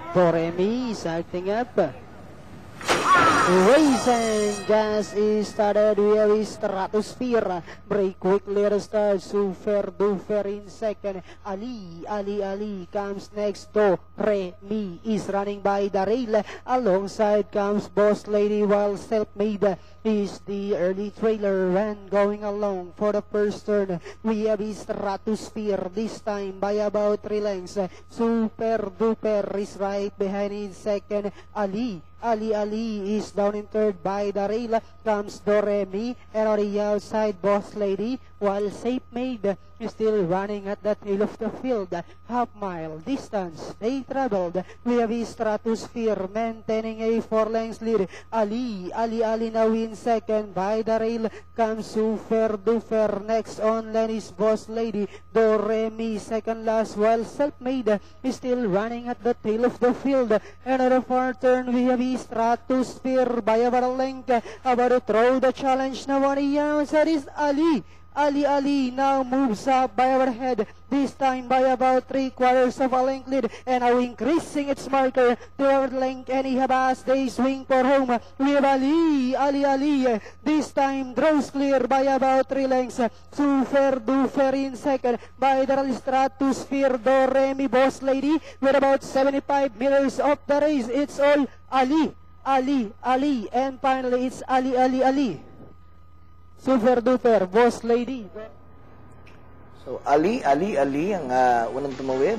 Doremi starting up. Racing gas is started. We have Stratosphere. Break quickly at the start. Super Duper in second. Ali comes next. Doremi is running by the rail. Alongside comes Boss Lady, while Self-Made is the early trailer and going along for the first turn. We have Stratosphere this time by about 3 lengths. Super Duper is right behind in second. Ali is down in third by the rail. Comes Doremi, and on the outside Boss Lady, while Safe Made is still running at the tail of the field. Half mile distance they traveled. We have Stratosphere maintaining a 4 lengths lead. Ali now in second by the rail. Comes Super Duper. Next on line is Boss Lady. Doremi second last, while Self-Made is still running at the tail of the field. And at the far turn we have Stratosphere by about a length, about to throw the challenge now on the outside is Ali. Ali now moves up by overhead, this time by about 3/4 of a length lead, and now increasing its marker to our length, and Ihabas, they swing for home. We have Ali, this time draws clear by about 3 lengths. Super Duper in second by the Stratosphere. Doremi, Boss Lady with about 75 meters of the race. It's all Ali, and finally it's Ali. Super Duper, Boss Lady. So, Ali ang unang tumawid.